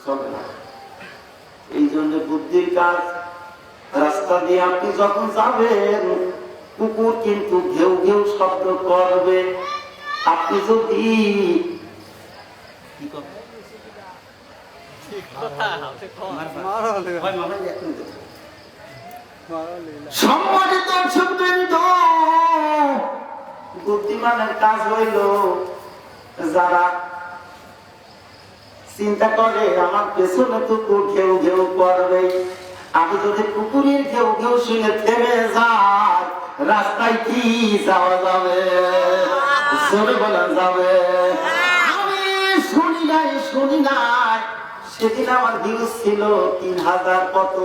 চলে না। এই জন্য বুদ্ধির কাজ। রাস্তা দিয়ে আপনি যখন যাবেন, কুকুর কিন্তু ঘেউ ঘেউ শব্দ করবে। আপনি যদি সম্মানিত বুদ্ধিমানের কাজ হইল যারা চিন্তা করে আমার পেছনে কুকুর ঘেউ ঘেউ করবে, আমি যদি কুকুরের ঘেউ ঘেউ শুনে থেমে যাই, রাস্তায় কি যাওয়া যাবে? জোরে বলা যাবে। আমি শুনি নাই। সেদিন আমার ভিউজ ছিল 3000, কত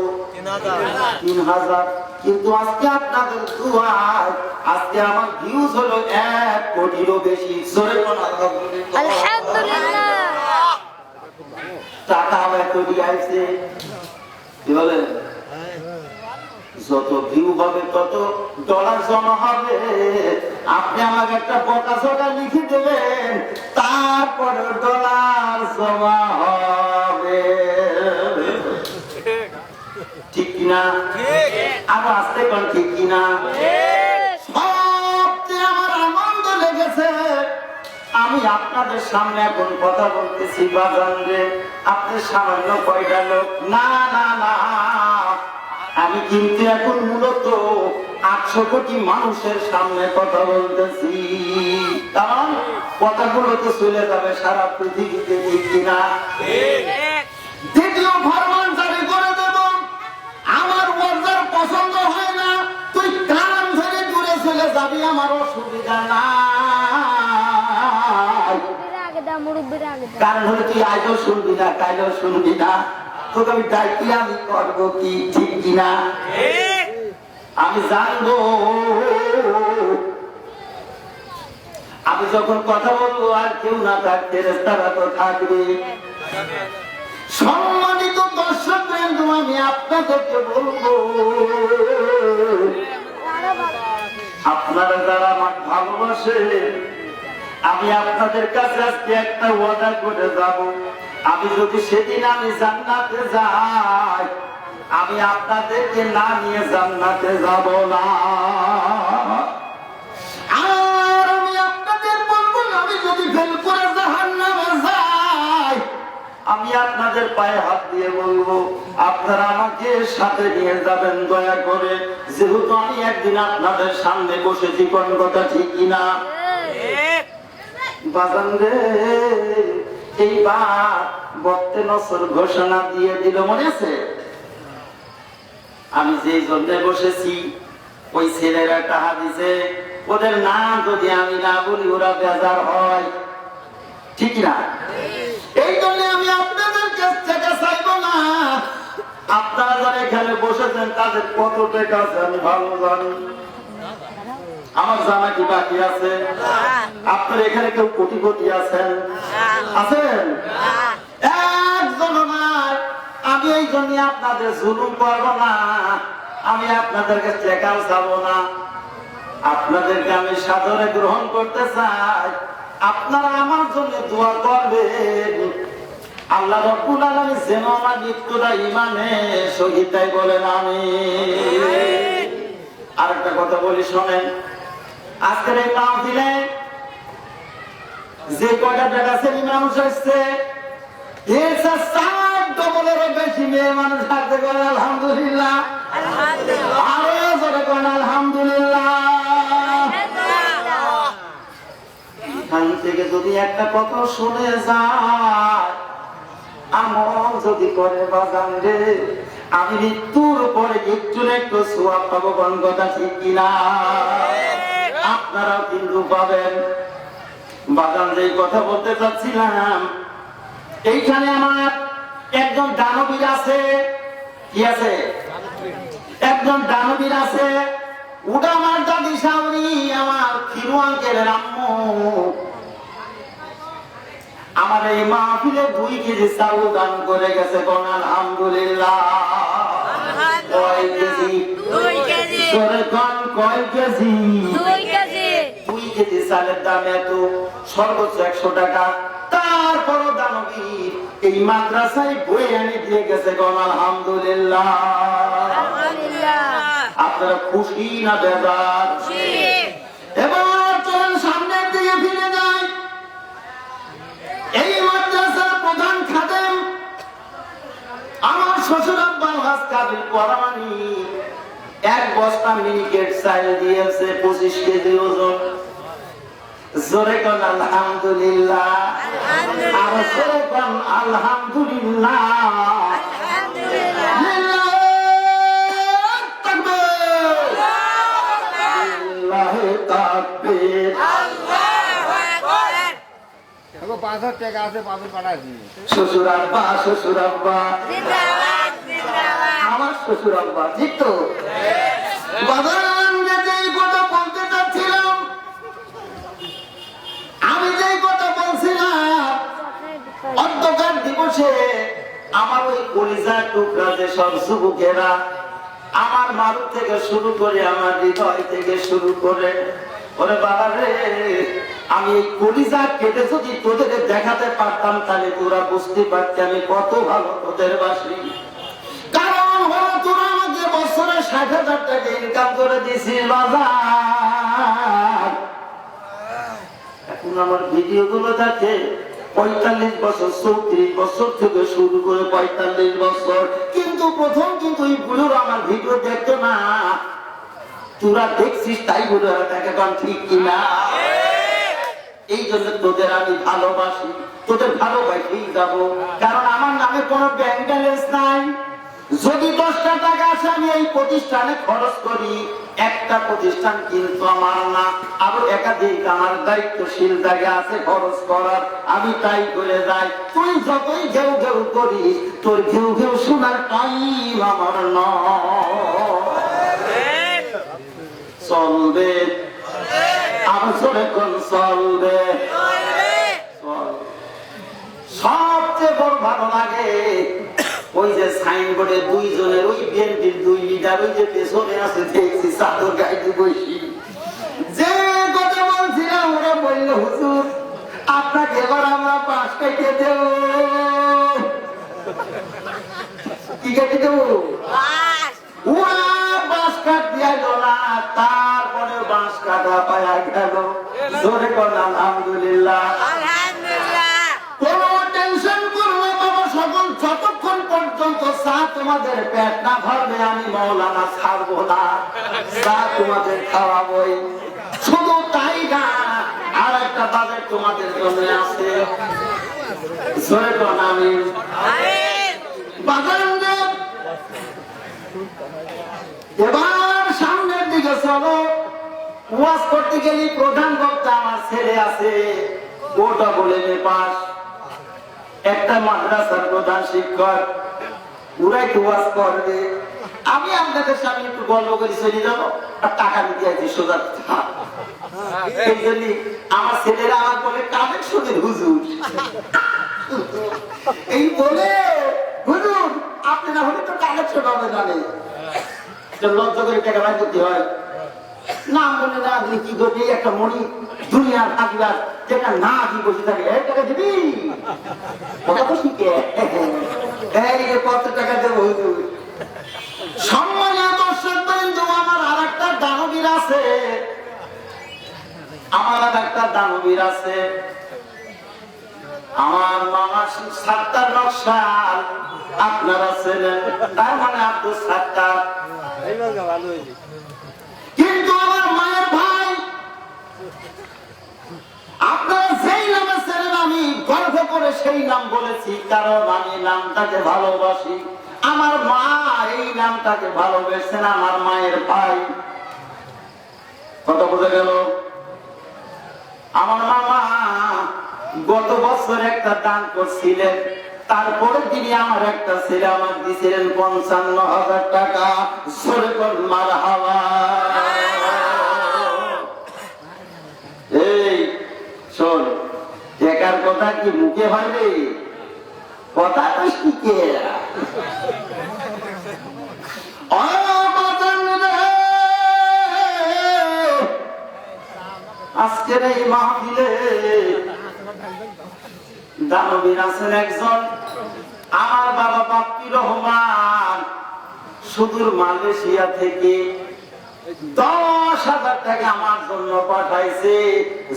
3000, কিন্তু আজকে আপনাদের দুয়ায় আজকে আমার ভিউজ হলো 1 কোটিরও বেশি। জোরে বলা আলহামদুলিল্লাহ। টাকা আমার তৈরি আছে, কি বলেন? যত ভিউ হবে তত ডলার জমা হবে। আপনি আমাকে একটা বকাঝকা লিখে দেবেন, তারপরে ডলার জমা হবে। ঠিক কিনা? আবার আসতে কোন ঠিক কিনা? সবচেয়ে আমার আনন্দ লেগেছে, আমি আপনাদের সামনে এখন কথা বলতেছি বাজান রে, আপনি সামান্য কয়টা লোক না, আমি কিন্তু এখন মূলত 800 কোটি মানুষের সামনে কথা বলতেছি। কারণ কথাগুলো তো চলে যাবে সারা পৃথিবীতে, ঠিক কিনা? দ্বিতীয় ফরমান জারি করে দেব, আমার ওয়াজের পছন্দ হয় না, তুই কান ধরে দূরে চলে যাবি, আমার অসুবিধা নাই। কারণ হলে তুই আজও শুনবি না, কালও শুনবি না, তোকে আমি ডাকি আমি করবো কি, ঠিক কিনা? আমি জানবো আমি যখন কথা বলবো আর কেউ না থাকতে, ফেরেশতারা তো থাকবে। সম্মানিত দর্শক বৃন্দ, আমি আপনাদেরকে বলবো, আপনারা যারা আমার ভালোবাসে, আমি আপনাদের কাছে আজকে একটা ওয়াদা করে যাব, আমি যদি সেদিন আমি জান্নাতে যাই, আমি আপনাদেরকে না নিয়ে জান্নাতে যাব না। আর আমি আপনাদের বলবো, আমি যদি ফেল করে জাহান্নামে যাই, আমি আপনাদের পায়ে হাত দিয়ে বলবো, আপনারা আমাকে সাথে নিয়ে যাবেন দয়া করে, যেহেতু আমি একদিন আপনাদের সামনে বসেছি। কোন কথা ঠিক কিনা? বাজান রে, এইবার বক্তে নসর ঘোষণা দিয়ে দিল, মনে আছে? আমি যে জন্য বসেছি, ওই ছেলেরা টাকা দিছে, ওদের নাম যদি আমি না বলি ওরা বেজার হয়, ঠিক না? এই জন্য আমি আপনাদের কাছ থেকে চাইবো না। আপনারা যারা এখানে বসেছেন তাদের কত টাকা আছে আমি ভালো জানি। আমার জানা কি বাকি আছে? আপনার এখানে কেউ কোটিপতি আছেন? আছেন? একজন নাই। আমি এই জন্য আপনাদের জুলুম করবো না, আমি আপনাদেরকে টাকাও চাবো না, আপনাদেরকে আমি সাদরে গ্রহণ করতে চাই। আপনারা আমার জন্য দোয়া করবেন, আল্লাহ রাব্বুল আলামিন যেন আমার মৃত্যুটা ইমানে শহীদ দেয়, বলেন আমিন। আরেকটা কথা বলি শোনেন, আজকের এই মাহফিলে যে কয়টা টাকা ছেলে মানুষ আসছে, এর 4 ডবলেরও বেশি মেয়ে মানুষ থাকতে পারে। আলহামদুলিল্লাহ, আরো জোরে করেন আলহামদুলিল্লাহ। এখান থেকে যদি একটা কথা শুনে যায়, আমল যদি করে বাজান রে, আমি মৃত্যুর পরে একটু না একটু সোয়াব পাবো। কোন কথা ঠিক কিনা? আপনারাও কিন্তু পাবেন। বাজান যেই কথা বলতে চাচ্ছিলাম, এইখানে আমার একজন দানবীর আছে। কি আছে? একজন দানবীর আছে। ওটা আমার দাদি শাওরি, আমার খিরু আঙ্কেলের আম্মু। আমার এই মাহফিলে 2 কেজি চাউল দান করে গেছে। কোন আলহামদুলিল্লাহ। কয় কেজি? 2 কেজি। কয় কেজি? 2 কেজি। 2 কেজি চালের দাম এত, সর্বোচ্চ 100 টাকা। তারপরও দানবীর এই মাদ্রাসায় বই এনে দিয়ে গেছে গণ আলহামদুলিল্লাহ। আপনারা খুশি না বেজার? এবার চলেন সামনের দিকে ফিরে যাই। এই মাদ্রাসার প্রধান খাদেম আমার শ্বশুর আব্বা হাজ কাবিল পরামানি এক বস্তা মিনিকেট চাল দিয়েছে 25 কেজি ওজন। জোরে কোন আলহামদুলিল্লাহ, আর জোরে কোন আলহামদুলিল্লাহ। শ্বশুর আব্বা, শ্বশুর আব্বা, আমার শ্বশুর আব্বা, ঠিক তো? কথা বলতে চাচ্ছিলাম, আমি যেই কথা বলছিলাম অন্ধকার দিবসে আমার ওই কলিজার টুকরা যে সব যুবকেরা আমার মারু থেকে শুরু করে আমার হৃদয় থেকে শুরু করে, ওরে বাবা রে, আমি এই কলিজা কেটে যদি তোদের দেখাতে পারতাম তাহলে তোরা বুঝতে পারতি আমি কত ভালো তোদের বাসি। কারণ হলো তোরা আমাকে বছরে 60,000 টাকা ইনকাম করে দিছিস বাজার। এখন আমার ভিডিও গুলো দেখে 45 বছর 34 বছর থেকে শুরু করে 45 বছর, কিন্তু প্রথম কিন্তু এই বুড়োর আমার ভিডিও দেখতো না। তোরা দেখছিস তাই বুড়ো দেখে কারণ ঠিক কিনা? এই জন্য তোদের আমি ভালোবাসি, তোদের ভালোবাসেই যাবো, কারণ আমার নামে কোনো ব্যাংক ব্যালেন্স নাই। যদি 10টা টাকা আসে আমি এই প্রতিষ্ঠানে খরচ করি, একটা প্রতিষ্ঠান কিন্তু আমার না, আরো একাধিক আমার দায়িত্বশীল জায়গা আছে খরচ করার, আমি তাই করে যাই। তুই যতই ঘেউ ঘেউ করিস তোর ঘেউ ঘেউ শোনার টাইম আমার চলবে, আমার চলে কোন চলবে। সবচেয়ে বড় ভালো লাগে ওই যে সাইনবোর্ডে দুইজনের ওই বিএনপির 2 লিডার ওই যে পেছনে আছে দেখছি চাদর গাইতে বসি, যে কথা বলছিলাম ওরা বললো হুজুর আপনাকে এবার আমরা পাশ কেটে দেব। কি কেটে দেব? বাঁশ কাট দিয়া না, তারপরে বাঁশ কাটা পায়া গেল। জোরে কোন আলহামদুলিল্লাহ। যতক্ষণ পর্যন্ত চা তোমাদের পেট না ভরবে আমি মৌলানা ছাড়বো না, চা তোমাদের খাওয়াবই। শুধু তাই না, আর একটা বাজেট তোমাদের জন্য আছে। এবার সামনের দিকে চলো। ওয়াজ করতে গেলে প্রধান বক্তা আমার ছেলে আছে, ওটা বলে পাস একটা মাদ্রাসার প্রধান শিক্ষক, ওরাই তো ওয়াজ করবে। আমি আপনাদের সামনে একটু গল্প করে চলে যাবো আর টাকা দিতে আছি সোজা। এই জন্য আমার ছেলেরা আমার বলে কানেকশনের হুজুর, এই বলে হুজুর আপনি না হলে তো কানেকশন হবে জানে, লজ্জা করে টাকা বাই করতে হয় না। বলে না আপনি কি করবি, একটা মনি দুনিয়ার থাকিবার যেটা না কি বসে থাকে, টাকা দিবি কথা তো শিখে কত টাকা দেবো হুজুর। সম্মানীয় দর্শক বিন্দু, আমার আর একটা দানবীর আছে, আমার আর একটা দানবীর আছে। আমার মামা সাত্তার নকশাল আপনারা ছিলেন, তার মানে আব্দুল সাত্তার। কিন্তু আমার মায়ের ভাই আপনারা যেই নামে ছিলেন আমি গর্ব করে সেই নাম বলেছি, কারণ আমি নামটাকে ভালোবাসি। আমার মা এই নামটাকে ভালোবেসেন, আমার মায়ের ভাই। কত বোঝা গেল? আমার মামা গত বছর একটা দান করছিলেন, তারপরে তিনি আমার একটা ছেলে আমার দিয়েছিলেন 55,000 টাকা। সরে কোন মারহাবা। এই শোন, টাকার কথা কি মুখে হবে, কথা তো শিখে। আজকের এই মাহফিলে দানবীর আছেন একজন, বাবা বাপ্পি রহমান সুদূর মালয়েশিয়া থেকে 10,000 টাকা আমার জন্য পাঠাইছে।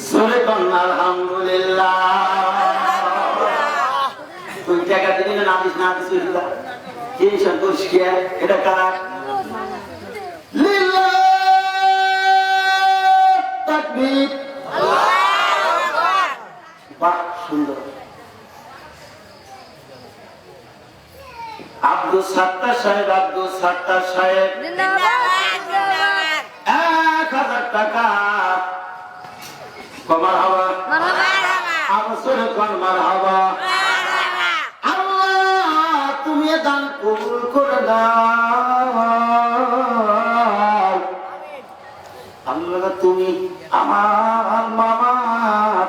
জোরে কন্যা আলহামদুলিল্লাহ। তুই টাকা দিবি না দিস না দিস কি সন্তোষ কে এটা কার? লিল্লাহ তাকবীর, আল্লাহু আকবার। বাহ সুন্দর। আব্দুল সাত্তার সাহেব, আব্দুল সাত্তার সাহেব 1,000 টাকা। মারহাবা আবসরে কোন মারহাবা। আল্লাহ তুমি দান কবুল করে দাও। আল্লাহ তুমি আমার মামার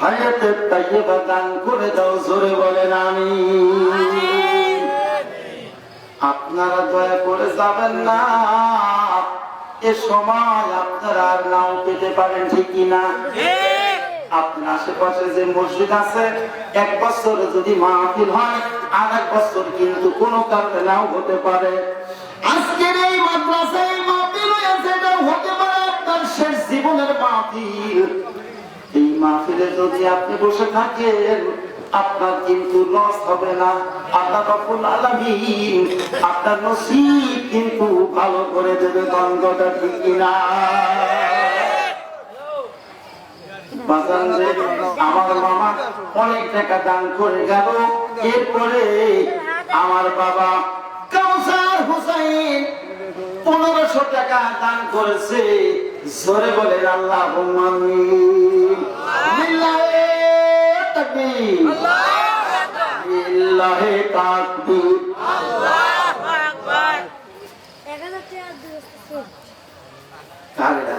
হায়াতে তাইয়্যিবা দান করে দাও। জোরে বলেন আমিন। আপনারা দয়া করে যাবেন না, এ সময় আপনারা আর নাও পেতে পারেন, ঠিক কিনা? আপনার আশেপাশে যে মসজিদ আছে, 1 বছরে যদি মাহফিল হয়, আর 1 বছর কিন্তু কোনো কারণে নাও হতে পারে। আজকের এই মাদ্রাসায় মাহফিল হয়েছে, এটা হতে পারে আপনার শেষ জীবনের মাহফিল। এই মাহফিলে যদি আপনি বসে থাকেন, আপনার কিন্তু লস হবে না। আল্লাহ রাব্বুল আলামিন আপনার নসিব কিন্তু ভালো করে দেবে। গঙ্গটা ঠিক কিনা? আমার মামা অনেক টাকা দান করে গেল। এরপরে আমার বাবা কাউসার হুসাইন 1500 টাকা দান করেছে। জোরে বলেন আল্লাহুম্মা আমিন। লিল্লাহি তাকবীর, লিল্লাহি তাকবীর, আল্লাহু আকবার। 1000 টাকা দিয়েছে। কারেরা